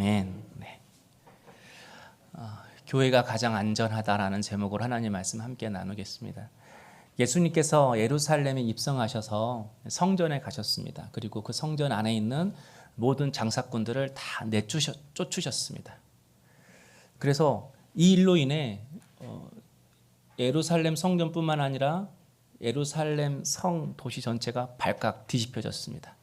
아멘. 네. 교회가 가장 안전하다라는 제목으로 하나님 말씀 함께 나누겠습니다. 예수님께서 예루살렘에 입성하셔서 성전에 가셨습니다. 그리고 그 성전 안에 있는 모든 장사꾼들을 다 쫓으셨습니다. 그래서 이 일로 인해 예루살렘 성전뿐만 아니라 예루살렘 성 도시 전체가 발칵 뒤집혀졌습니다.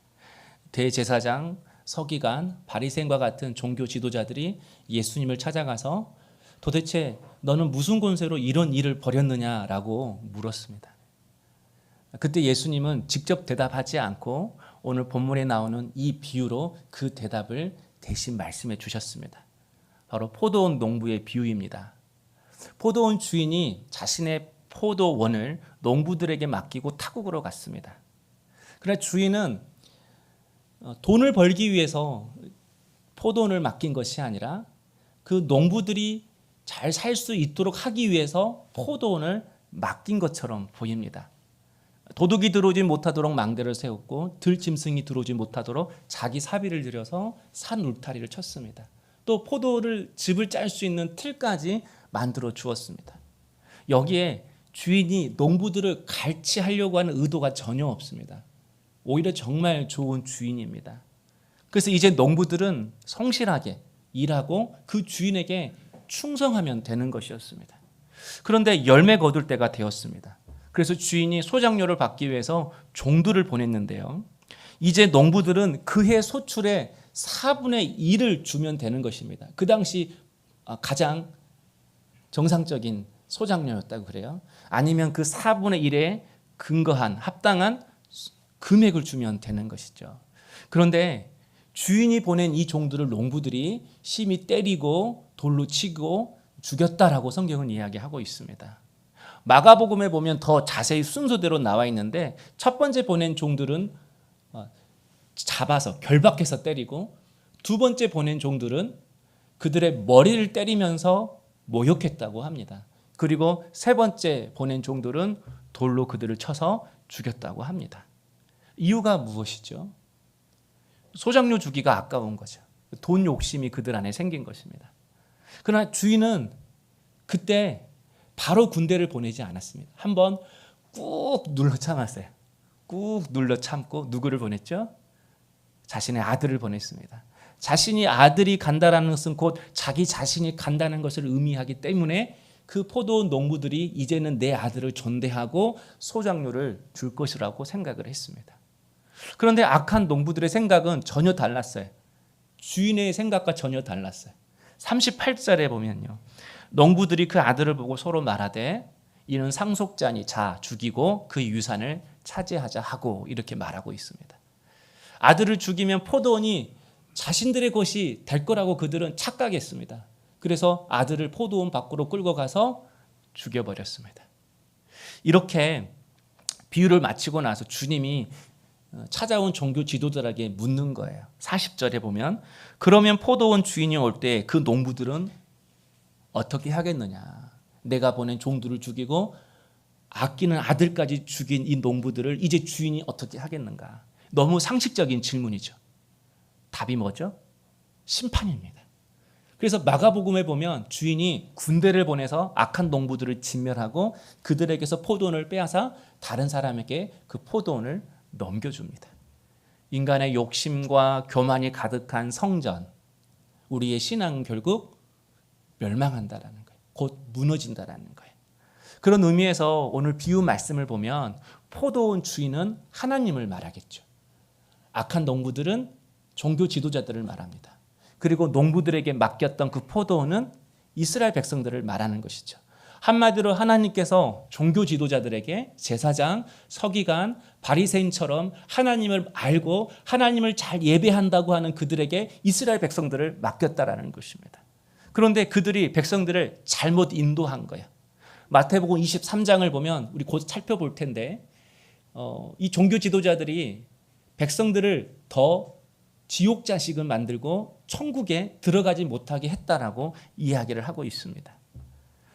대제사장, 서기관, 바리새인과 같은 종교 지도자들이 예수님을 찾아가서 도대체 너는 무슨 권세로 이런 일을 벌였느냐라고 물었습니다. 그때 예수님은 직접 대답하지 않고 오늘 본문에 나오는 이 비유로 그 대답을 대신 말씀해 주셨습니다. 바로 포도원 농부의 비유입니다. 포도원 주인이 자신의 포도원을 농부들에게 맡기고 타국으로 갔습니다. 그러나 주인은 돈을 벌기 위해서 포도원을 맡긴 것이 아니라 그 농부들이 잘 살 수 있도록 하기 위해서 포도원을 맡긴 것처럼 보입니다. 도둑이 들어오지 못하도록 망대를 세웠고 들짐승이 들어오지 못하도록 자기 사비를 들여서 산 울타리를 쳤습니다. 또 포도를 즙을 짤 수 있는 틀까지 만들어 주었습니다. 여기에 주인이 농부들을 갈취하려고 하는 의도가 전혀 없습니다. 오히려 정말 좋은 주인입니다. 그래서 이제 농부들은 성실하게 일하고 그 주인에게 충성하면 되는 것이었습니다. 그런데 열매 거둘 때가 되었습니다. 그래서 주인이 소작료를 받기 위해서 종들을 보냈는데요. 이제 농부들은 그해 소출의 4분의 1을 주면 되는 것입니다. 그 당시 가장 정상적인 소작료였다고 그래요. 아니면 그 4분의 1에 근거한 합당한 금액을 주면 되는 것이죠. 그런데 주인이 보낸 이 종들을 농부들이 심히 때리고 돌로 치고 죽였다라고 성경은 이야기하고 있습니다. 마가복음에 보면 더 자세히 순서대로 나와 있는데 첫 번째 보낸 종들은 잡아서 결박해서 때리고 두 번째 보낸 종들은 그들의 머리를 때리면서 모욕했다고 합니다. 그리고 세 번째 보낸 종들은 돌로 그들을 쳐서 죽였다고 합니다. 이유가 무엇이죠? 소작료 주기가 아까운 거죠. 돈 욕심이 그들 안에 생긴 것입니다. 그러나 주인은 그때 바로 군대를 보내지 않았습니다. 한번 꾹 눌러 참았어요. 꾹 눌러 참고 누구를 보냈죠? 자신의 아들을 보냈습니다. 자신이 아들이 간다라는 것은 곧 자기 자신이 간다는 것을 의미하기 때문에 그 포도원 농부들이 이제는 내 아들을 존대하고 소작료를 줄 것이라고 생각을 했습니다. 그런데 악한 농부들의 생각은 전혀 달랐어요. 주인의 생각과 전혀 달랐어요. 38절에 보면요. 농부들이 그 아들을 보고 서로 말하되 이는 상속자니 자 죽이고 그 유산을 차지하자 하고 이렇게 말하고 있습니다. 아들을 죽이면 포도원이 자신들의 것이 될 거라고 그들은 착각했습니다. 그래서 아들을 포도원 밖으로 끌고 가서 죽여버렸습니다. 이렇게 비유를 마치고 나서 주님이 찾아온 종교 지도자에게 묻는 거예요. 40절에 보면 그러면 포도원 주인이 올 때 그 농부들은 어떻게 하겠느냐. 내가 보낸 종들을 죽이고 아끼는 아들까지 죽인 이 농부들을 이제 주인이 어떻게 하겠는가. 너무 상식적인 질문이죠. 답이 뭐죠? 심판입니다. 그래서 마가복음에 보면 주인이 군대를 보내서 악한 농부들을 진멸하고 그들에게서 포도원을 빼앗아 다른 사람에게 그 포도원을 넘겨줍니다. 인간의 욕심과 교만이 가득한 성전, 우리의 신앙은 결국 멸망한다라는 거예요. 곧 무너진다라는 거예요. 그런 의미에서 오늘 비유 말씀을 보면 포도원 주인은 하나님을 말하겠죠. 악한 농부들은 종교 지도자들을 말합니다. 그리고 농부들에게 맡겼던 그 포도원은 이스라엘 백성들을 말하는 것이죠. 한마디로 하나님께서 종교 지도자들에게 제사장, 서기관, 바리새인처럼 하나님을 알고 하나님을 잘 예배한다고 하는 그들에게 이스라엘 백성들을 맡겼다라는 것입니다. 그런데 그들이 백성들을 잘못 인도한 거예요. 마태복음 23장을 보면 우리 곧 살펴볼 텐데 이 종교 지도자들이 백성들을 더 지옥 자식을 만들고 천국에 들어가지 못하게 했다라고 이야기를 하고 있습니다.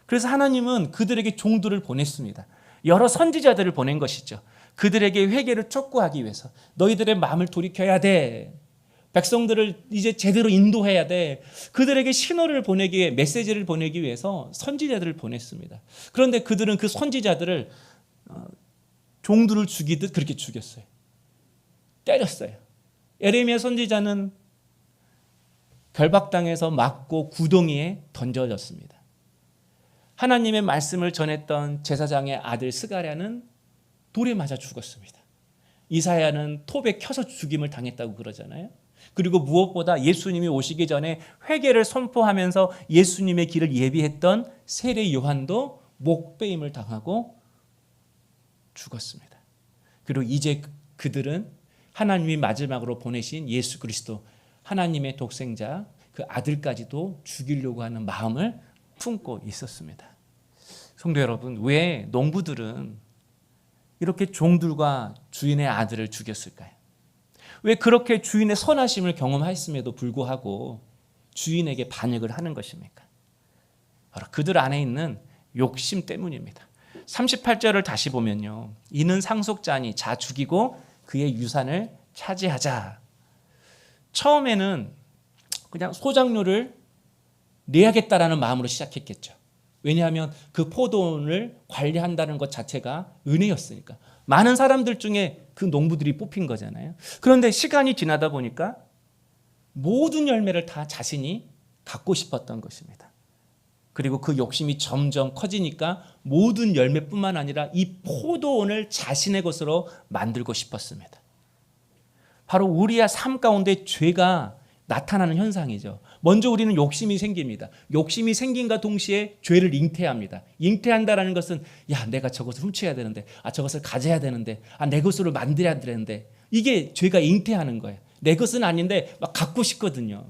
그래서 하나님은 그들에게 종들을 보냈습니다. 여러 선지자들을 보낸 것이죠. 그들에게 회개를 촉구하기 위해서 너희들의 마음을 돌이켜야 돼. 백성들을 이제 제대로 인도해야 돼. 그들에게 신호를 보내기 위해, 메시지를 보내기 위해서 선지자들을 보냈습니다. 그런데 그들은 그 선지자들을 종들을 죽이듯 그렇게 죽였어요. 때렸어요. 예레미야 선지자는 결박당해서 맞고 구덩이에 던져졌습니다. 하나님의 말씀을 전했던 제사장의 아들 스가랴는 돌에 맞아 죽었습니다. 이사야는 톱에 켜서 죽임을 당했다고 그러잖아요. 그리고 무엇보다 예수님이 오시기 전에 회개를 선포하면서 예수님의 길을 예비했던 세례 요한도 목베임을 당하고 죽었습니다. 그리고 이제 그들은 하나님이 마지막으로 보내신 예수 그리스도, 하나님의 독생자, 그 아들까지도 죽이려고 하는 마음을 품고 있었습니다. 성도 여러분, 왜 농부들은 이렇게 종들과 주인의 아들을 죽였을까요? 왜 그렇게 주인의 선하심을 경험했음에도 불구하고 주인에게 반역을 하는 것입니까? 바로 그들 안에 있는 욕심 때문입니다. 38절을 다시 보면요, 이는 상속자니 자 죽이고 그의 유산을 차지하자. 처음에는 그냥 소작료를 내야겠다라는 마음으로 시작했겠죠. 왜냐하면 그 포도원을 관리한다는 것 자체가 은혜였으니까. 많은 사람들 중에 그 농부들이 뽑힌 거잖아요. 그런데 시간이 지나다 보니까 모든 열매를 다 자신이 갖고 싶었던 것입니다. 그리고 그 욕심이 점점 커지니까 모든 열매뿐만 아니라 이 포도원을 자신의 것으로 만들고 싶었습니다. 바로 우리의 삶 가운데 죄가 나타나는 현상이죠. 먼저 우리는 욕심이 생깁니다. 욕심이 생긴과 동시에 죄를 잉태합니다. 잉태한다는 것은 내가 저것을 훔쳐야 되는데, 저것을 가져야 되는데, 내 것으로 만들어야 되는데, 이게 죄가 잉태하는 거예요. 내 것은 아닌데 막 갖고 싶거든요.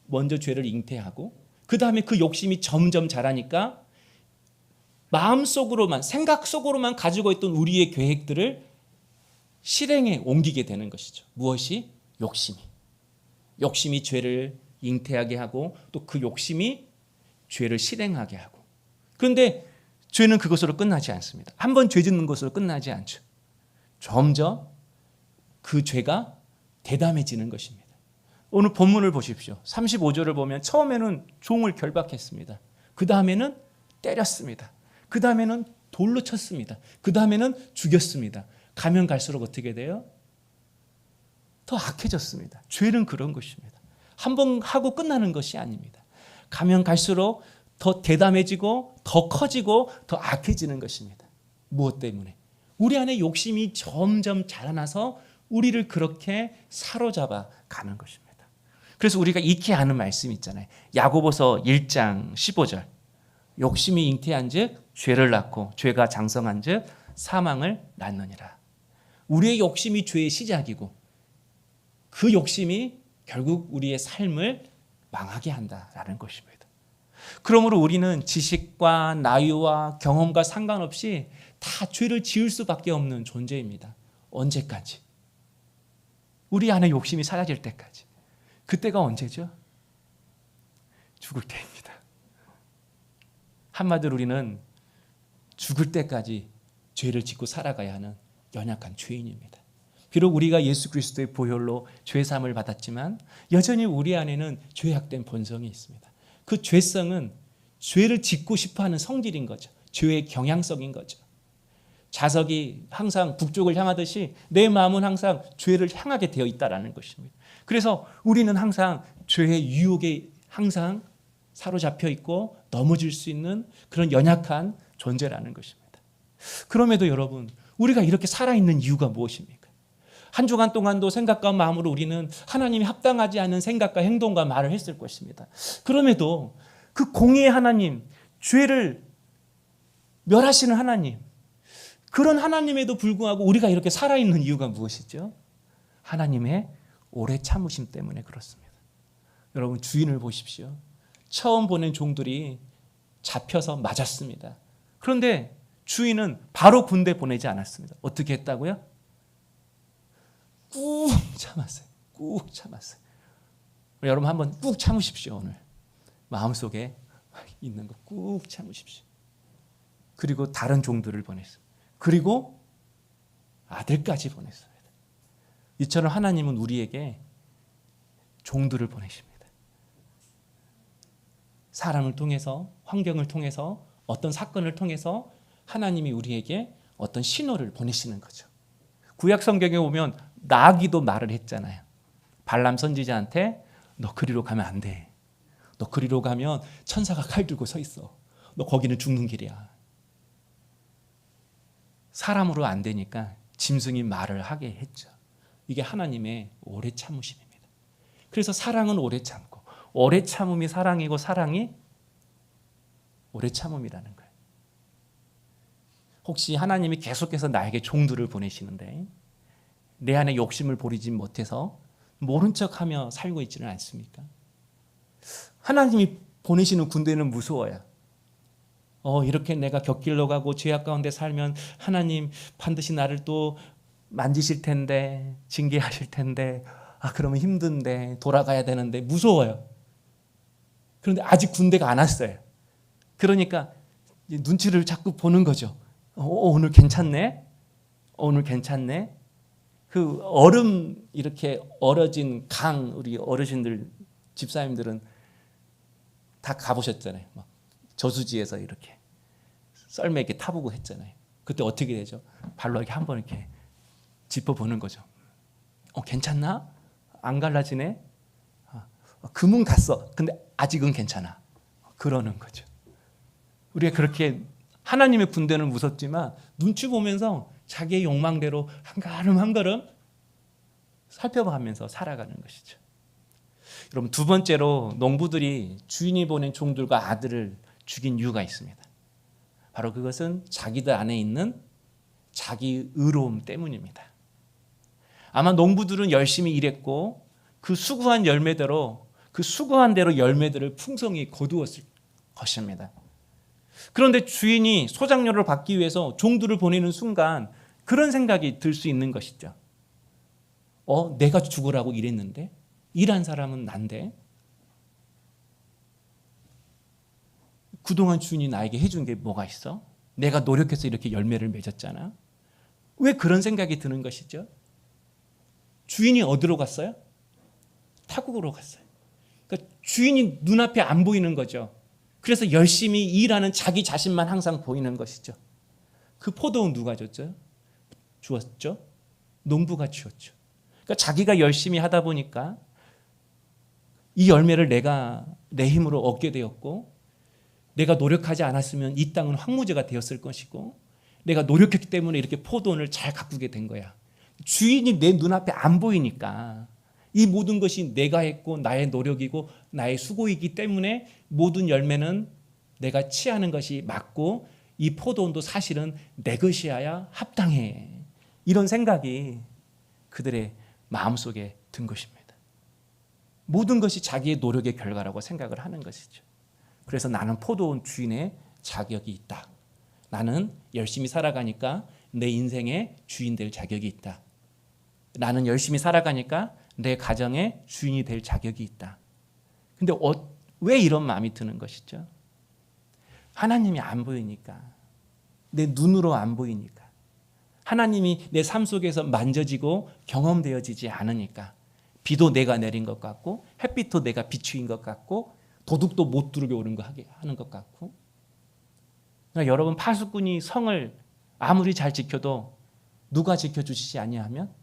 먼저 죄를 잉태하고 그 다음에 그 욕심이 점점 자라니까 마음속으로만, 생각 속으로만 가지고 있던 우리의 계획들을 실행에 옮기게 되는 것이죠. 무엇이? 욕심이 죄를 잉태하게 하고 또 그 욕심이 죄를 실행하게 하고. 그런데 죄는 그것으로 끝나지 않습니다. 한번 죄 짓는 것으로 끝나지 않죠. 점점 그 죄가 대담해지는 것입니다. 오늘 본문을 보십시오. 35절을 보면 처음에는 종을 결박했습니다. 그 다음에는 때렸습니다. 그 다음에는 돌로 쳤습니다. 그 다음에는 죽였습니다. 가면 갈수록 어떻게 돼요? 더 악해졌습니다. 죄는 그런 것입니다. 한번 하고 끝나는 것이 아닙니다. 가면 갈수록 더 대담해지고 더 커지고 더 악해지는 것입니다. 무엇 때문에? 우리 안에 욕심이 점점 자라나서 우리를 그렇게 사로잡아 가는 것입니다. 그래서 우리가 익히 아는 말씀 있잖아요. 야고보서 1장 15절. 욕심이 잉태한 즉 죄를 낳고 죄가 장성한 즉 사망을 낳느니라. 우리의 욕심이 죄의 시작이고 그 욕심이 결국 우리의 삶을 망하게 한다라는 것입니다. 그러므로 우리는 지식과 나이와 경험과 상관없이 다 죄를 지을 수밖에 없는 존재입니다. 언제까지? 우리 안에 욕심이 사라질 때까지. 그때가 언제죠? 죽을 때입니다. 한마디로 우리는 죽을 때까지 죄를 짓고 살아가야 하는 연약한 죄인입니다. 비록 우리가 예수 그리스도의 보혈로 죄사함을 받았지만 여전히 우리 안에는 죄악된 본성이 있습니다. 그 죄성은 죄를 짓고 싶어하는 성질인 거죠. 죄의 경향성인 거죠. 자석이 항상 북쪽을 향하듯이 내 마음은 항상 죄를 향하게 되어 있다는 것입니다. 그래서 우리는 항상 죄의 유혹에 항상 사로잡혀 있고 넘어질 수 있는 그런 연약한 존재라는 것입니다. 그럼에도 여러분, 우리가 이렇게 살아있는 이유가 무엇입니까? 한 주간 동안도 생각과 마음으로 우리는 하나님이 합당하지 않은 생각과 행동과 말을 했을 것입니다. 그럼에도 그 공의의 하나님, 죄를 멸하시는 하나님, 그런 하나님에도 불구하고 우리가 이렇게 살아있는 이유가 무엇이죠? 하나님의 오래 참으심 때문에 그렇습니다. 여러분, 주인을 보십시오. 처음 보낸 종들이 잡혀서 맞았습니다. 그런데 주인은 바로 군대 보내지 않았습니다. 어떻게 했다고요? 꾹 참았어요. 꾹 참았어요. 여러분 한번 꾹 참으십시오. 오늘 마음속에 있는 거 꾹 참으십시오. 그리고 다른 종들을 보냈어요. 그리고 아들까지 보냈습니다. 이처럼 하나님은 우리에게 종들을 보내십니다. 사람을 통해서, 환경을 통해서, 어떤 사건을 통해서 하나님이 우리에게 어떤 신호를 보내시는 거죠. 구약 성경에 보면 나아기도 말을 했잖아요. 발람 선지자한테 너 그리로 가면 안 돼. 너 그리로 가면 천사가 칼 들고 서 있어. 너 거기는 죽는 길이야. 사람으로 안 되니까 짐승이 말을 하게 했죠. 이게 하나님의 오래 참으심입니다. 그래서 사랑은 오래 참고, 오래 참음이 사랑이고 사랑이 오래 참음이라는 거예요. 혹시 하나님이 계속해서 나에게 종들을 보내시는데 내 안에 욕심을 버리지 못해서 모른 척하며 살고 있지는 않습니까? 하나님이 보내시는 군대는 무서워요. 이렇게 내가 곁길로 가고 죄악 가운데 살면 하나님 반드시 나를 또 만지실 텐데, 징계하실 텐데, 그러면 힘든데, 돌아가야 되는데 무서워요. 그런데 아직 군대가 안 왔어요. 그러니까 눈치를 자꾸 보는 거죠. 오늘 괜찮네? 오늘 괜찮네? 그 얼음 이렇게 얼어진 강, 우리 어르신들, 집사님들은 다 가보셨잖아요. 막 저수지에서 이렇게 썰매 이렇게 타보고 했잖아요. 그때 어떻게 되죠? 발로 이렇게 한번 이렇게 짚어보는 거죠. 괜찮나? 안 갈라지네? 금은 갔어. 근데 아직은 괜찮아. 그러는 거죠. 우리가 그렇게 하나님의 군대는 무섭지만 눈치 보면서 자기의 욕망대로 한 걸음 한 걸음 살펴가면서 살아가는 것이죠. 여러분, 두 번째로 농부들이 주인이 보낸 종들과 아들을 죽인 이유가 있습니다. 바로 그것은 자기들 안에 있는 자기 의로움 때문입니다. 아마 농부들은 열심히 일했고 그 수고한 열매대로, 그 수고한 대로 열매들을 풍성히 거두었을 것입니다. 그런데 주인이 소작료를 받기 위해서 종들을 보내는 순간 그런 생각이 들 수 있는 것이죠. 내가 죽으라고 일했는데, 일한 사람은 난데, 그동안 주인이 나에게 해준 게 뭐가 있어? 내가 노력해서 이렇게 열매를 맺었잖아. 왜 그런 생각이 드는 것이죠? 주인이 어디로 갔어요? 타국으로 갔어요. 그러니까 주인이 눈앞에 안 보이는 거죠. 그래서 열심히 일하는 자기 자신만 항상 보이는 것이죠. 그 포도원 누가 줬죠? 주었죠? 농부가 주었죠. 그러니까 자기가 열심히 하다 보니까 이 열매를 내가 내 힘으로 얻게 되었고, 내가 노력하지 않았으면 이 땅은 황무지가 되었을 것이고, 내가 노력했기 때문에 이렇게 포도원을 잘 가꾸게 된 거야. 주인이 내 눈앞에 안 보이니까 이 모든 것이 내가 했고 나의 노력이고 나의 수고이기 때문에 모든 열매는 내가 취하는 것이 맞고 이 포도원도 사실은 내 것이어야 합당해. 이런 생각이 그들의 마음속에 든 것입니다. 모든 것이 자기의 노력의 결과라고 생각을 하는 것이죠. 그래서 나는 포도원 주인의 자격이 있다. 나는 열심히 살아가니까 내 인생의 주인 될 자격이 있다. 나는 열심히 살아가니까 내 가정의 주인이 될 자격이 있다. 근데 왜 이런 마음이 드는 것이죠? 하나님이 안 보이니까, 내 눈으로 안 보이니까, 하나님이 내 삶 속에서 만져지고 경험되어지지 않으니까, 비도 내가 내린 것 같고 햇빛도 내가 비추인 것 같고 도둑도 못 들어오게 오는 거 하는 것 같고, 그러니까 여러분, 파수꾼이 성을 아무리 잘 지켜도 누가 지켜주시지 아니하면,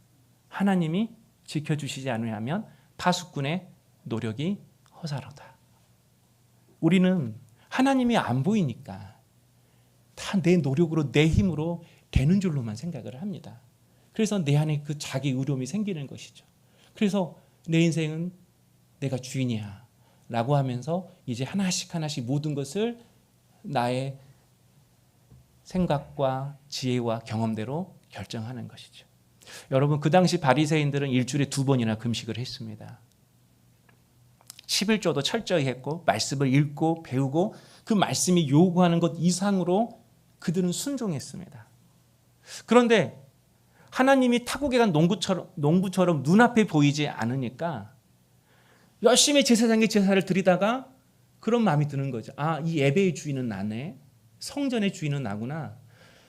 하나님이 지켜주시지 않으면 파수꾼의 노력이 허사로다. 우리는 하나님이 안 보이니까 다 내 노력으로 내 힘으로 되는 줄로만 생각을 합니다. 그래서 내 안에 그 자기 의로움이 생기는 것이죠. 그래서 내 인생은 내가 주인이야 라고 하면서 이제 하나씩 하나씩 모든 것을 나의 생각과 지혜와 경험대로 결정하는 것이죠. 여러분, 그 당시 바리새인들은 일주일에 2번이나 금식을 했습니다. 11조도 철저히 했고 말씀을 읽고 배우고 그 말씀이 요구하는 것 이상으로 그들은 순종했습니다. 그런데 하나님이 타국에 간 농부처럼 눈앞에 보이지 않으니까 열심히 제사장의 제사를 드리다가 그런 마음이 드는 거죠. 이 예배의 주인은 나네. 성전의 주인은 나구나.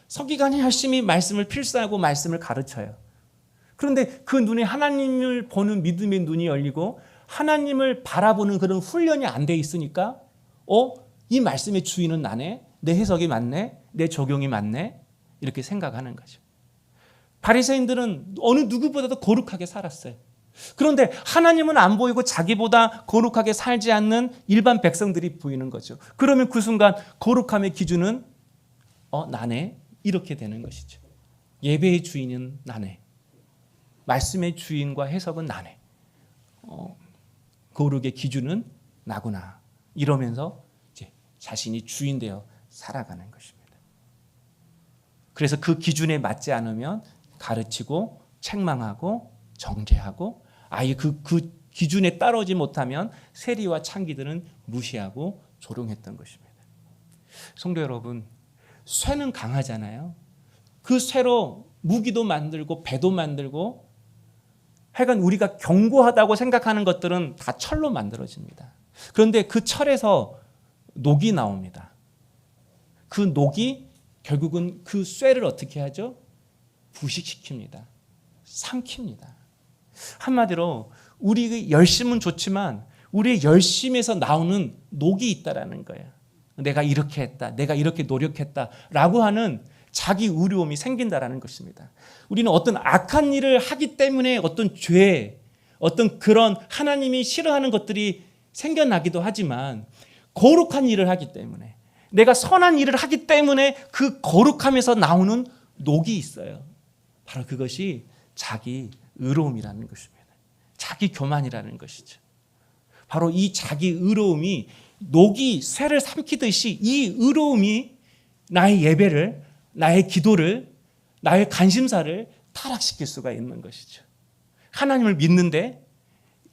서기관이 열심히 말씀을 필사하고 말씀을 가르쳐요. 그런데 그 눈에 하나님을 보는 믿음의 눈이 열리고 하나님을 바라보는 그런 훈련이 안 돼 있으니까 이 말씀의 주인은 나네, 내 해석이 맞네, 내 적용이 맞네, 이렇게 생각하는 거죠. 바리새인들은 어느 누구보다도 거룩하게 살았어요. 그런데 하나님은 안 보이고 자기보다 거룩하게 살지 않는 일반 백성들이 보이는 거죠. 그러면 그 순간 거룩함의 기준은 나네, 이렇게 되는 것이죠. 예배의 주인은 나네, 말씀의 주인과 해석은 나네, 거룩의 기준은 나구나, 이러면서 이제 자신이 주인 되어 살아가는 것입니다. 그래서 그 기준에 맞지 않으면 가르치고 책망하고 정죄하고, 아예 그 기준에 따라오지 못하면 세리와 창기들은 무시하고 조롱했던 것입니다. 성도 여러분, 쇠는 강하잖아요. 그 쇠로 무기도 만들고 배도 만들고, 하여간 우리가 견고하다고 생각하는 것들은 다 철로 만들어집니다. 그런데 그 철에서 녹이 나옵니다. 그 녹이 결국은 그 쇠를 어떻게 하죠? 부식시킵니다. 삼킵니다. 한마디로 우리의 열심은 좋지만 우리의 열심에서 나오는 녹이 있다라는 거예요. 내가 이렇게 했다, 내가 이렇게 노력했다라고 하는 자기 의로움이 생긴다라는 것입니다. 우리는 어떤 악한 일을 하기 때문에 어떤 죄, 어떤 그런 하나님이 싫어하는 것들이 생겨나기도 하지만, 거룩한 일을 하기 때문에, 내가 선한 일을 하기 때문에 그 거룩함에서 나오는 녹이 있어요. 바로 그것이 자기 의로움이라는 것입니다. 자기 교만이라는 것이죠. 바로 이 자기 의로움이, 녹이 쇠를 삼키듯이 이 의로움이 나의 예배를, 나의 기도를, 나의 관심사를 타락시킬 수가 있는 것이죠. 하나님을 믿는데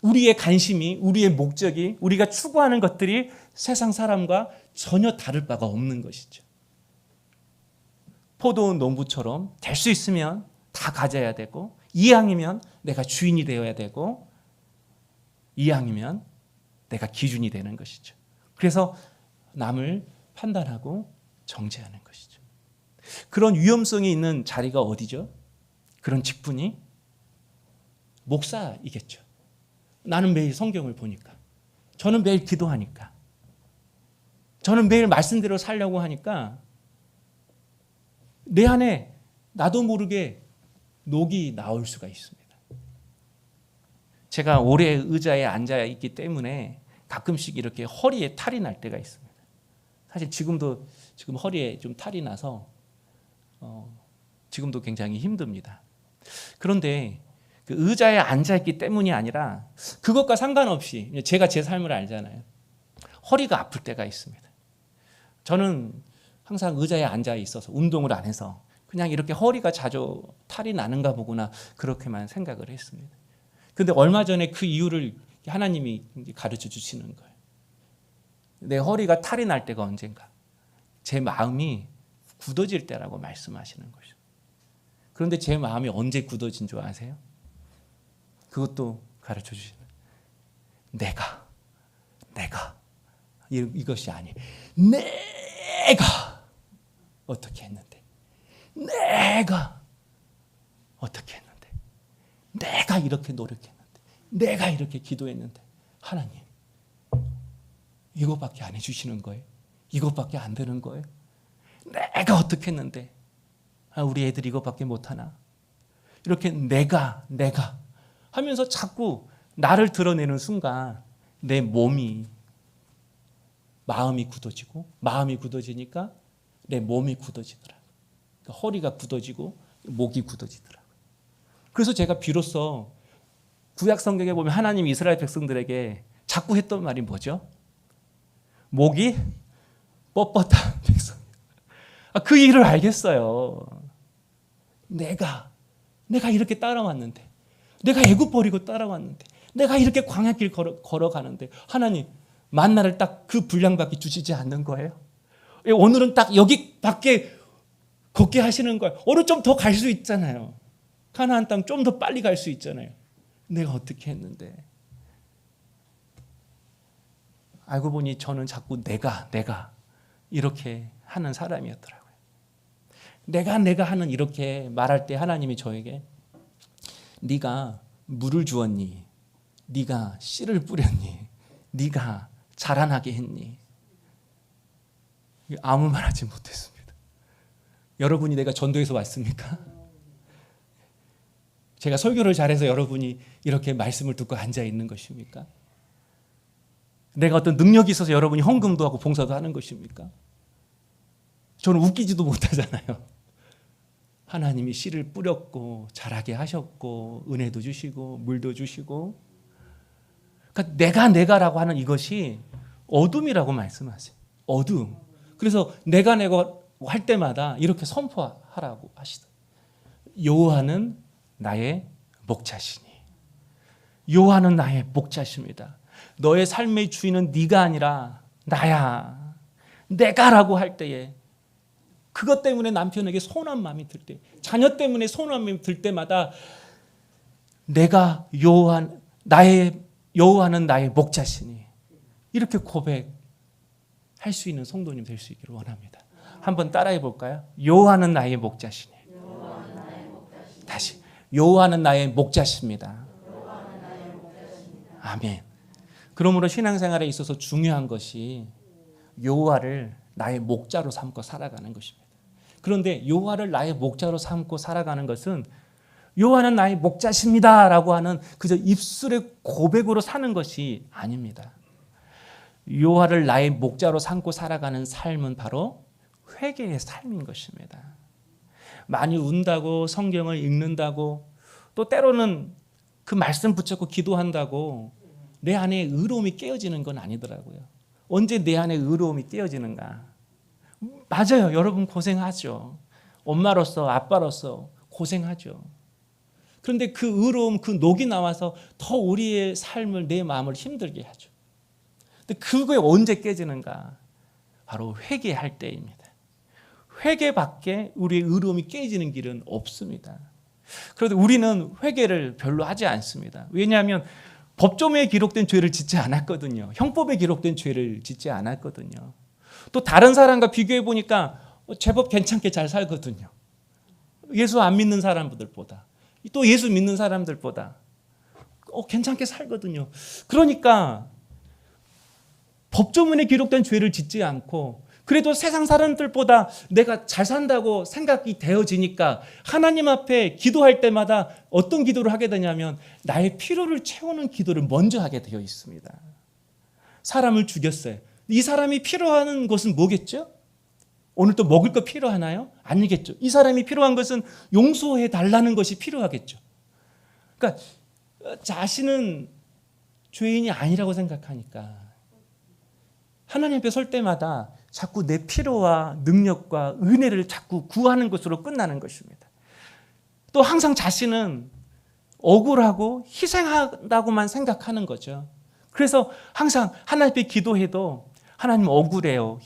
우리의 관심이, 우리의 목적이, 우리가 추구하는 것들이 세상 사람과 전혀 다를 바가 없는 것이죠. 포도원 농부처럼 될 수 있으면 다 가져야 되고, 이왕이면 내가 주인이 되어야 되고, 이왕이면 내가 기준이 되는 것이죠. 그래서 남을 판단하고 정죄하는 것이죠. 그런 위험성이 있는 자리가 어디죠? 그런 직분이 목사이겠죠. 나는 매일 성경을 보니까, 저는 매일 기도하니까, 저는 매일 말씀대로 살려고 하니까 내 안에 나도 모르게 녹이 나올 수가 있습니다. 제가 오래 의자에 앉아 있기 때문에 가끔씩 이렇게 허리에 탈이 날 때가 있습니다. 사실 지금 허리에 좀 탈이 나서 지금도 굉장히 힘듭니다. 그런데 그 의자에 앉아있기 때문이 아니라 그것과 상관없이 제가 제 삶을 알잖아요. 허리가 아플 때가 있습니다. 저는 항상 의자에 앉아 있어서 운동을 안 해서 그냥 이렇게 허리가 자주 탈이 나는가 보구나, 그렇게만 생각을 했습니다. 그런데 얼마 전에 그 이유를 하나님이 가르쳐 주시는 거예요. 내 허리가 탈이 날 때가 언젠가? 제 마음이 굳어질 때라고 말씀하시는 거죠. 그런데 제 마음이 언제 굳어진 줄 아세요? 그것도 가르쳐 주시는 거예요. 내가 이것이 아니에요. 내가 어떻게 했는데, 내가 어떻게 했는데, 내가 이렇게 노력했는데, 내가 이렇게 기도했는데, 하나님 이것밖에 안 해주시는 거예요? 이것밖에 안 되는 거예요? 내가 어떻게 했는데 우리 애들이 이것밖에 못하나? 이렇게 내가 하면서 자꾸 나를 드러내는 순간 내 마음이 굳어지고, 마음이 굳어지니까 내 몸이 굳어지더라고요. 그러니까 허리가 굳어지고 목이 굳어지더라고요. 그래서 제가 비로소 구약 성경에 보면 하나님 이스라엘 백성들에게 자꾸 했던 말이 뭐죠? 목이 뻣뻣한 백성. 그 일을 알겠어요. 내가 이렇게 따라왔는데, 내가 애굽 버리고 따라왔는데, 내가 이렇게 광야길 걸어가는데 하나님 만나를 딱 그 분량밖에 주시지 않는 거예요. 오늘은 딱 여기밖에 걷게 하시는 거예요. 오늘 좀 더 갈 수 있잖아요. 가나안 땅 좀 더 빨리 갈 수 있잖아요. 내가 어떻게 했는데. 알고 보니 저는 자꾸 내가 이렇게 하는 사람이었더라고요. 내가 하는 이렇게 말할 때 하나님이 저에게 네가 물을 주었니? 네가 씨를 뿌렸니? 네가 자라나게 했니? 아무 말 하지 못했습니다. 여러분이 내가 전도해서 왔습니까? 제가 설교를 잘해서 여러분이 이렇게 말씀을 듣고 앉아 있는 것입니까? 내가 어떤 능력이 있어서 여러분이 헌금도 하고 봉사도 하는 것입니까? 저는 웃기지도 못하잖아요. 하나님이 씨를 뿌렸고 자라게 하셨고 은혜도 주시고 물도 주시고, 그러니까 내가라고 하는 이것이 어둠이라고 말씀하세요. 어둠. 그래서 내가 할 때마다 이렇게 선포하라고 하시다. 여호와는 나의 목자시니. 여호와는 나의 목자십니다. 너의 삶의 주인은 네가 아니라 나야. 내가라고 할 때에, 그것 때문에 남편에게 서운한 마음이 들 때, 자녀 때문에 서운한 마음이 들 때마다 내가 여호와는 나의 목자시니, 이렇게 고백할 수 있는 성도님 될 수 있기를 원합니다. 한번 따라해 볼까요? 여호와는 나의 목자시니. 다시, 여호와는 나의 목자십니다. 아멘. 그러므로 신앙생활에 있어서 중요한 것이 여호와를 나의 목자로 삼고 살아가는 것입니다. 그런데 여호와를 나의 목자로 삼고 살아가는 것은 여호와는 나의 목자십니다라고 하는 그저 입술의 고백으로 사는 것이 아닙니다. 여호와를 나의 목자로 삼고 살아가는 삶은 바로 회개의 삶인 것입니다. 많이 운다고 성경을 읽는다고 또 때로는 그 말씀 붙잡고 기도한다고 내 안에 의로움이 깨어지는 건 아니더라고요. 언제 내 안에 의로움이 깨어지는가? 맞아요. 여러분 고생하죠. 엄마로서 아빠로서 고생하죠. 그런데 그 의로움, 그 녹이 나와서 더 우리의 삶을, 내 마음을 힘들게 하죠. 근데 그거에 언제 깨지는가? 바로 회개할 때입니다. 회개밖에 우리의 의로움이 깨지는 길은 없습니다. 그런데 우리는 회개를 별로 하지 않습니다. 왜냐하면 법조문에 기록된 죄를 짓지 않았거든요. 형법에 기록된 죄를 짓지 않았거든요. 또 다른 사람과 비교해 보니까 제법 괜찮게 잘 살거든요. 예수 안 믿는 사람들보다, 또 예수 믿는 사람들보다 괜찮게 살거든요. 그러니까 법조문에 기록된 죄를 짓지 않고, 그래도 세상 사람들보다 내가 잘 산다고 생각이 되어지니까 하나님 앞에 기도할 때마다 어떤 기도를 하게 되냐면 나의 필요를 채우는 기도를 먼저 하게 되어 있습니다. 사람을 죽였어요. 이 사람이 필요한 것은 뭐겠죠? 오늘 또 먹을 거 필요하나요? 아니겠죠. 이 사람이 필요한 것은 용서해 달라는 것이 필요하겠죠. 그러니까 자신은 죄인이 아니라고 생각하니까 하나님 앞에 설 때마다 자꾸 내 필요와 능력과 은혜를 자꾸 구하는 것으로 끝나는 것입니다. 또 항상 자신은 억울하고 희생한다고만 생각하는 거죠. 그래서 항상 하나님 앞에 기도해도 하나님 억울해요.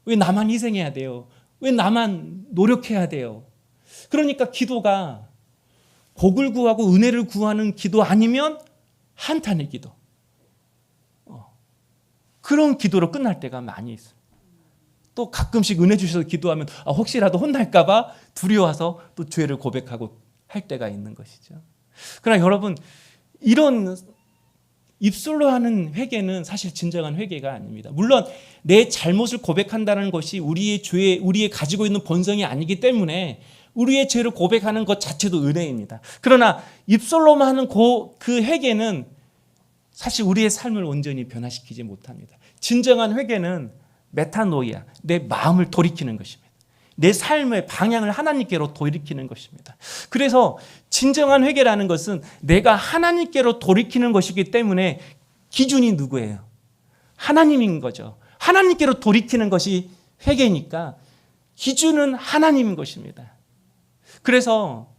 왜 나만 희생해야 돼요? 왜 나만 노력해야 돼요? 그러니까 기도가 복을 구하고 은혜를 구하는 기도 아니면 한탄의 기도, 그런 기도로 끝날 때가 많이 있어요. 또 가끔씩 은혜 주셔서 기도하면 혹시라도 혼날까 봐 두려워서 또 죄를 고백하고 할 때가 있는 것이죠. 그러나 여러분, 이런 입술로 하는 회개는 사실 진정한 회개가 아닙니다. 물론 내 잘못을 고백한다는 것이 우리의 가지고 있는 본성이 아니기 때문에 우리의 죄를 고백하는 것 자체도 은혜입니다. 그러나 입술로만 하는 그 회개는 사실 우리의 삶을 온전히 변화시키지 못합니다. 진정한 회개는 메타노이아, 내 마음을 돌이키는 것입니다. 내 삶의 방향을 하나님께로 돌이키는 것입니다. 그래서 진정한 회개라는 것은 내가 하나님께로 돌이키는 것이기 때문에 기준이 누구예요? 하나님인 거죠. 하나님께로 돌이키는 것이 회개니까 기준은 하나님인 것입니다. 그래서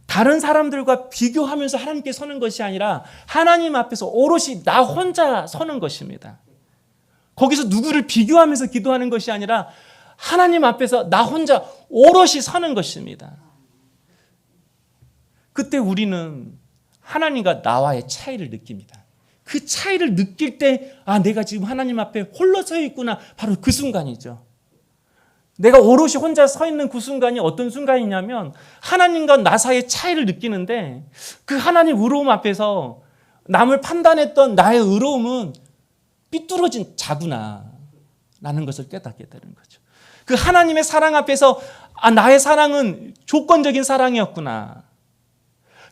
다른 사람들과 비교하면서 하나님께 서는 것이 아니라 하나님 앞에서 오롯이 나 혼자 서는 것입니다. 거기서 누구를 비교하면서 기도하는 것이 아니라 하나님 앞에서 나 혼자 오롯이 서는 것입니다. 그때 우리는 하나님과 나와의 차이를 느낍니다. 그 차이를 느낄 때 내가 지금 하나님 앞에 홀로 서 있구나, 바로 그 순간이죠. 내가 오롯이 혼자 서 있는 그 순간이 어떤 순간이냐면 하나님과 나 사이의 차이를 느끼는데 그 하나님 의로움 앞에서 남을 판단했던 나의 의로움은 삐뚤어진 자구나 라는 것을 깨닫게 되는 거죠. 그 하나님의 사랑 앞에서 나의 사랑은 조건적인 사랑이었구나.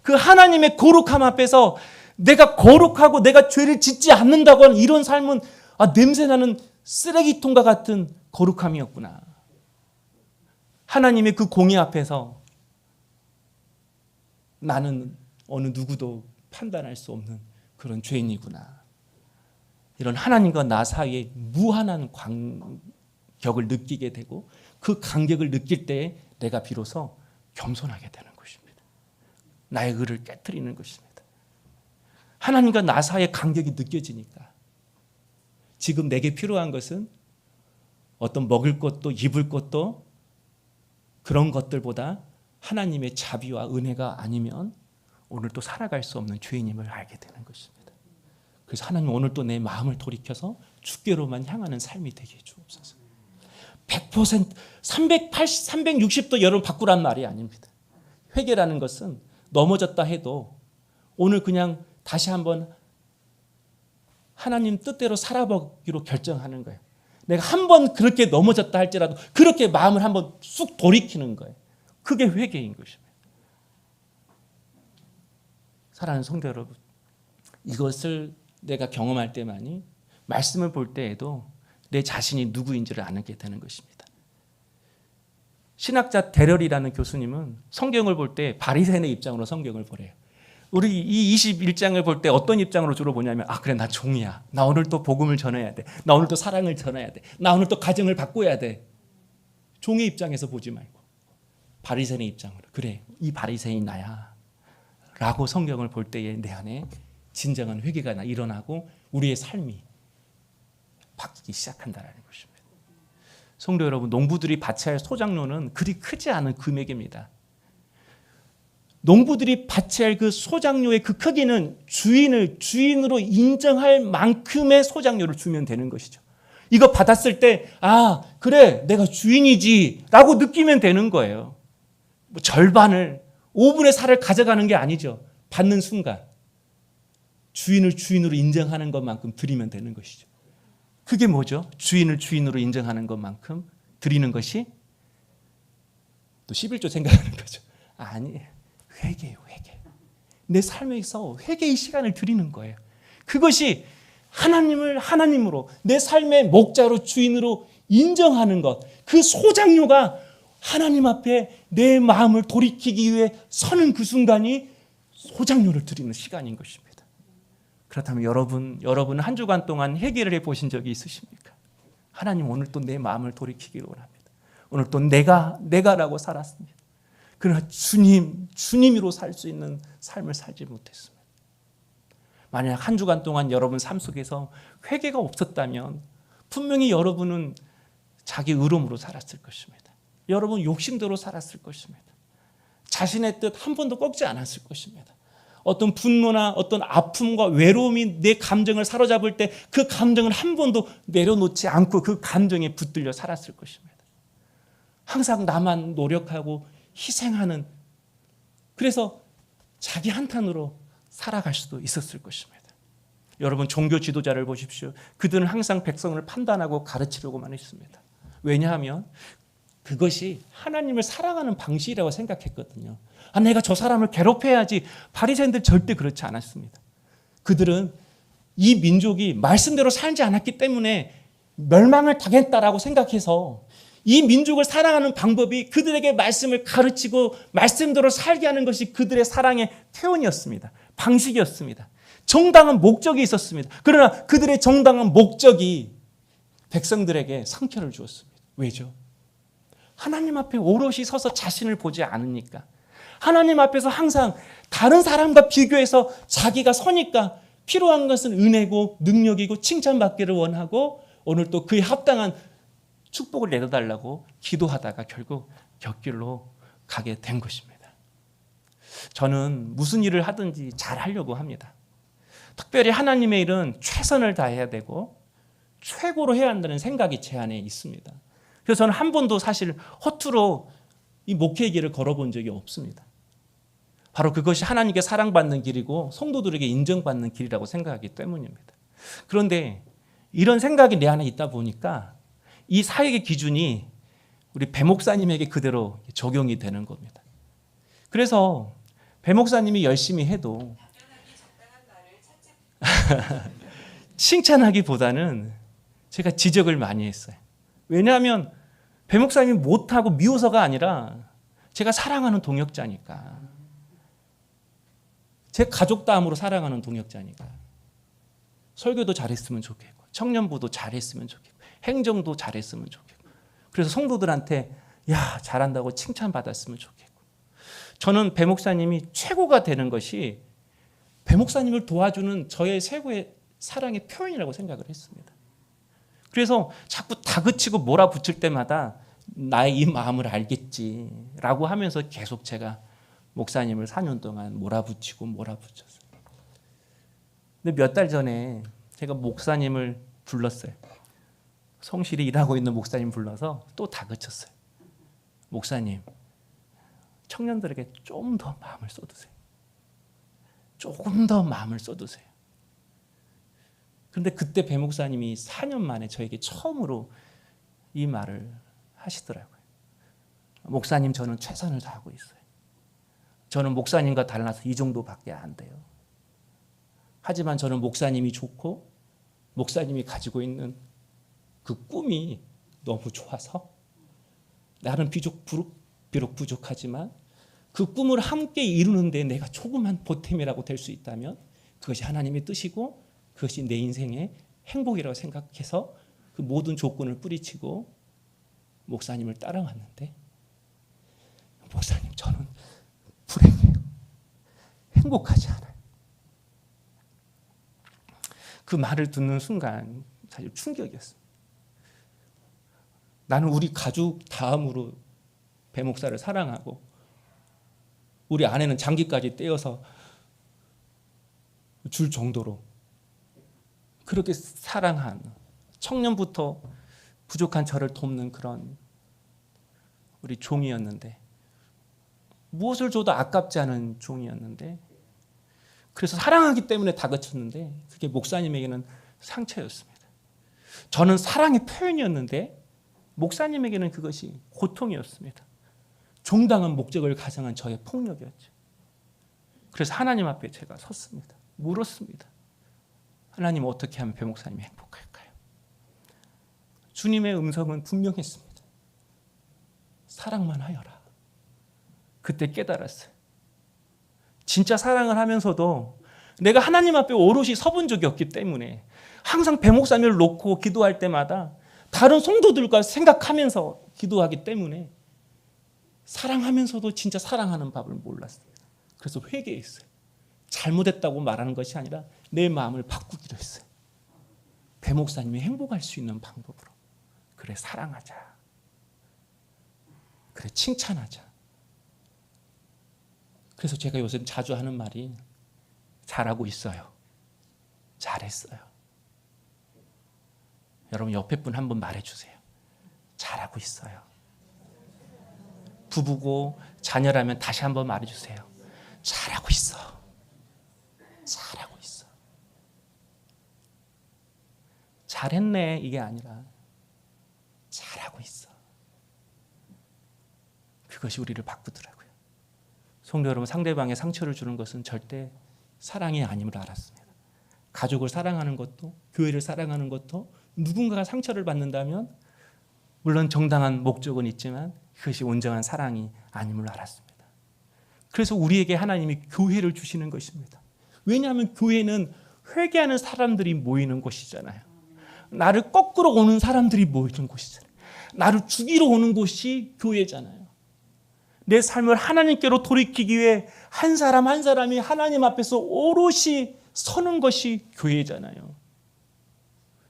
그 하나님의 거룩함 앞에서 내가 거룩하고 내가 죄를 짓지 않는다고 하는 이런 삶은 냄새나는 쓰레기통과 같은 거룩함이었구나. 하나님의 그 공의 앞에서 나는 어느 누구도 판단할 수 없는 그런 죄인이구나. 이런 하나님과 나 사이에 무한한 간격을 느끼게 되고 그 간격을 느낄 때 내가 비로소 겸손하게 되는 것입니다. 나의 의를 깨트리는 것입니다. 하나님과 나 사이의 간격이 느껴지니까 지금 내게 필요한 것은 어떤 먹을 것도 입을 것도 그런 것들보다 하나님의 자비와 은혜가 아니면 오늘 또 살아갈 수 없는 죄인임을 알게 되는 것입니다. 그래서 하나님 오늘 또 내 마음을 돌이켜서 주께로만 향하는 삶이 되게 해주옵소서. 100%, 380, 360도 여러분 바꾸란 말이 아닙니다. 회개라는 것은 넘어졌다 해도 오늘 그냥 다시 한번 하나님 뜻대로 살아보기로 결정하는 거예요. 내가 한 번 그렇게 넘어졌다 할지라도 그렇게 마음을 한번 쑥 돌이키는 거예요. 그게 회개인 것입니다. 사랑하는 성도 여러분, 이것을 내가 경험할 때만이 말씀을 볼 때에도 내 자신이 누구인지를 알게 되는 것입니다. 신학자 데럴이라는 교수님은 성경을 볼 때 바리새인의 입장으로 성경을 보래요. 우리 이 21장을 볼 때 어떤 입장으로 주로 보냐면 그래 나 종이야. 나 오늘 또 복음을 전해야 돼. 나 오늘 또 사랑을 전해야 돼. 나 오늘 또 가정을 바꿔야 돼. 종의 입장에서 보지 말고 바리새인의 입장으로 그래 이 바리새인 나야 라고 성경을 볼 때에 내 안에 진정한 회개가 일어나고 우리의 삶이 바뀌기 시작한다는 것입니다. 성도 여러분, 농부들이 바쳐야 할 소작료는 그리 크지 않은 금액입니다. 농부들이 바쳐야 할 그 소작료의 그 크기는 주인을 주인으로 인정할 만큼의 소작료를 주면 되는 것이죠. 이거 받았을 때 그래 내가 주인이지 라고 느끼면 되는 거예요. 뭐 절반을 5분의 4를 가져가는 게 아니죠. 받는 순간 주인을 주인으로 인정하는 것만큼 드리면 되는 것이죠. 그게 뭐죠? 주인을 주인으로 인정하는 것만큼 드리는 것이 또 11조 생각하는 거죠. 아니에요. 회개예요, 회개. 내 삶에서 회개의 시간을 드리는 거예요. 그것이 하나님을 하나님으로 내 삶의 목자로 주인으로 인정하는 것. 그 소작료가 하나님 앞에 내 마음을 돌이키기 위해 서는 그 순간이 소작료를 드리는 시간인 것입니다. 그렇다면 여러분은 한 주간 동안 회개를 해보신 적이 있으십니까? 하나님 오늘 또 내 마음을 돌이키기를 원합니다. 오늘 또 내가라고 살았습니다. 그러나 주님으로 살 수 있는 삶을 살지 못했습니다. 만약 한 주간 동안 여러분 삶 속에서 회개가 없었다면 분명히 여러분은 자기 의로움으로 살았을 것입니다. 여러분 욕심대로 살았을 것입니다. 자신의 뜻 한 번도 꺾지 않았을 것입니다. 어떤 분노나 어떤 아픔과 외로움이 내 감정을 사로잡을 때 그 감정을 한 번도 내려놓지 않고 그 감정에 붙들려 살았을 것입니다. 항상 나만 노력하고 희생하는, 그래서 자기 한탄으로 살아갈 수도 있었을 것입니다. 여러분 종교 지도자를 보십시오. 그들은 항상 백성을 판단하고 가르치려고만 했습니다. 왜냐하면 그것이 하나님을 사랑하는 방식이라고 생각했거든요. 내가 저 사람을 괴롭혀야지. 바리새인들 절대 그렇지 않았습니다. 그들은 이 민족이 말씀대로 살지 않았기 때문에 멸망을 당했다라고 생각해서 이 민족을 사랑하는 방법이 그들에게 말씀을 가르치고 말씀대로 살게 하는 것이 그들의 사랑의 표현이었습니다. 방식이었습니다. 정당한 목적이 있었습니다. 그러나 그들의 정당한 목적이 백성들에게 상처를 주었습니다. 왜죠? 하나님 앞에 오롯이 서서 자신을 보지 않으니까, 하나님 앞에서 항상 다른 사람과 비교해서 자기가 서니까 필요한 것은 은혜고 능력이고 칭찬받기를 원하고 오늘 또 그에 합당한 축복을 내려달라고 기도하다가 결국 곁길로 가게 된 것입니다. 저는 무슨 일을 하든지 잘 하려고 합니다. 특별히 하나님의 일은 최선을 다해야 되고 최고로 해야 한다는 생각이 제 안에 있습니다. 그래서 저는 한 번도 사실 허투루 이 목회의 길을 걸어본 적이 없습니다. 바로 그것이 하나님께 사랑받는 길이고 성도들에게 인정받는 길이라고 생각하기 때문입니다. 그런데 이런 생각이 내 안에 있다 보니까 이 사역의 기준이 우리 배 목사님에게 그대로 적용이 되는 겁니다. 그래서 배 목사님이 열심히 해도 칭찬하기보다는 제가 지적을 많이 했어요. 왜냐하면 배 목사님이 못하고 미워서가 아니라 제가 사랑하는 동역자니까. 제 가족 다음으로 사랑하는 동역자니까. 설교도 잘했으면 좋겠고 청년부도 잘했으면 좋겠고 행정도 잘했으면 좋겠고 그래서 성도들한테 야 잘한다고 칭찬받았으면 좋겠고 저는 배 목사님이 최고가 되는 것이 배 목사님을 도와주는 저의 최고의 사랑의 표현이라고 생각을 했습니다. 그래서 자꾸 다그치고 몰아붙일 때마다 나의 이 마음을 알겠지라고 하면서 계속 제가 목사님을 4년 동안 몰아붙였어요. 근데 몇 달 전에 제가 목사님을 불렀어요. 성실히 일하고 있는 목사님 불러서 또 다그쳤어요. 목사님, 청년들에게 좀 더 마음을 쏟으세요. 조금 더 마음을 쏟으세요. 그런데 그때 배 목사님이 4년 만에 저에게 처음으로 이 말을 하시더라고요. 목사님, 저는 최선을 다하고 있어요. 저는 목사님과 달라서 이 정도밖에 안 돼요. 하지만 저는 목사님이 좋고 목사님이 가지고 있는 그 꿈이 너무 좋아서 나는 비록 부족하지만 그 꿈을 함께 이루는데 내가 조그만 보탬이라고 될 수 있다면 그것이 하나님의 뜻이고 그것이 내 인생의 행복이라고 생각해서 그 모든 조건을 뿌리치고 목사님을 따라왔는데 목사님, 저는 불행해요. 행복하지 않아요. 그 말을 듣는 순간 사실 충격이었어요. 나는 우리 가족 다음으로 배 목사를 사랑하고 우리 아내는 장기까지 떼어서 줄 정도로 그렇게 사랑한 청년부터 부족한 저를 돕는 그런 우리 종이었는데 무엇을 줘도 아깝지 않은 종이었는데 그래서 사랑하기 때문에 다그쳤는데 그게 목사님에게는 상처였습니다. 저는 사랑의 표현이었는데 목사님에게는 그것이 고통이었습니다. 정당한 목적을 가정한 저의 폭력이었죠. 그래서 하나님 앞에 제가 섰습니다. 물었습니다. 하나님, 어떻게 하면 배 목사님이 행복할까요? 주님의 음성은 분명했습니다. 사랑만 하여라. 그때 깨달았어요. 진짜 사랑을 하면서도 내가 하나님 앞에 오롯이 서본 적이 없기 때문에 항상 배 목사님을 놓고 기도할 때마다 다른 성도들과 생각하면서 기도하기 때문에 사랑하면서도 진짜 사랑하는 법을 몰랐습니다. 그래서 회개했어요. 잘못했다고 말하는 것이 아니라 내 마음을 바꾸기로 했어요. 배 목사님이 행복할 수 있는 방법으로. 그래, 사랑하자. 그래, 칭찬하자. 그래서 제가 요새 자주 하는 말이 잘하고 있어요. 잘했어요. 여러분 옆에 분 한번 말해주세요. 잘하고 있어요. 부부고 자녀라면 다시 한번 말해주세요. 잘하고 있어. 잘하고 있어. 잘했네 이게 아니라 잘하고 있어. 그것이 우리를 바꾸더라고요. 성도 여러분, 상대방에 상처를 주는 것은 절대 사랑이 아님을 알았습니다. 가족을 사랑하는 것도 교회를 사랑하는 것도 누군가가 상처를 받는다면 물론 정당한 목적은 있지만 그것이 온전한 사랑이 아님을 알았습니다. 그래서 우리에게 하나님이 교회를 주시는 것입니다. 왜냐하면 교회는 회개하는 사람들이 모이는 곳이잖아요. 나를 거꾸로 오는 사람들이 모이는 곳이잖아요. 나를 죽이러 오는 곳이 교회잖아요. 내 삶을 하나님께로 돌이키기 위해 한 사람 한 사람이 하나님 앞에서 오롯이 서는 것이 교회잖아요.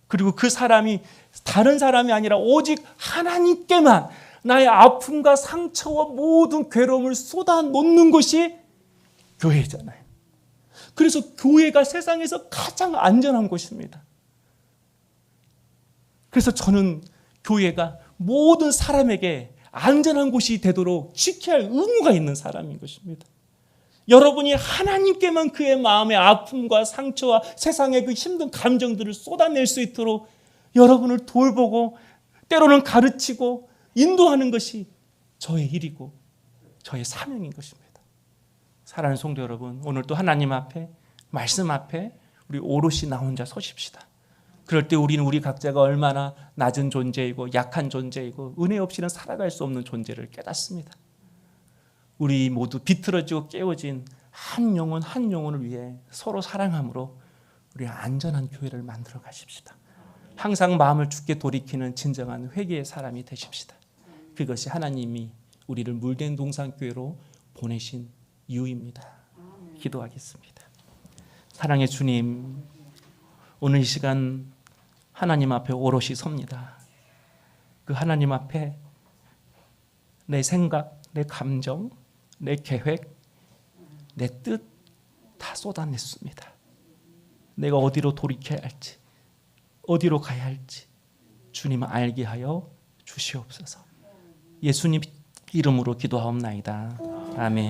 그리고 그 사람이 다른 사람이 아니라 오직 하나님께만 나의 아픔과 상처와 모든 괴로움을 쏟아놓는 것이 교회잖아요. 그래서 교회가 세상에서 가장 안전한 곳입니다. 그래서 저는 교회가 모든 사람에게 안전한 곳이 되도록 지켜야 할 의무가 있는 사람인 것입니다. 여러분이 하나님께만 그의 마음의 아픔과 상처와 세상의 그 힘든 감정들을 쏟아낼 수 있도록 여러분을 돌보고 때로는 가르치고 인도하는 것이 저의 일이고 저의 사명인 것입니다. 사랑하는 성도 여러분, 오늘 또 하나님 앞에, 말씀 앞에 우리 오롯이 나 혼자 서십시다. 그럴 때 우리는 우리 각자가 얼마나 낮은 존재이고 약한 존재이고 은혜 없이는 살아갈 수 없는 존재를 깨닫습니다. 우리 모두 비틀어지고 깨어진 한 영혼 한 영혼을 위해 서로 사랑함으로 우리 안전한 교회를 만들어 가십시다. 항상 마음을 주께 돌이키는 진정한 회개의 사람이 되십시다. 그것이 하나님이 우리를 물된 동산교회로 보내신 이유입니다. 기도하겠습니다. 사랑의 주님, 오늘 이 시간 하나님 앞에 오롯이 섭니다. 그 하나님 앞에 내 생각, 내 감정, 내 계획, 내 뜻 다 쏟아냈습니다. 내가 어디로 돌이켜야 할지, 어디로 가야 할지 주님 알게 하여 주시옵소서. 예수님 이름으로 기도하옵나이다. 아멘.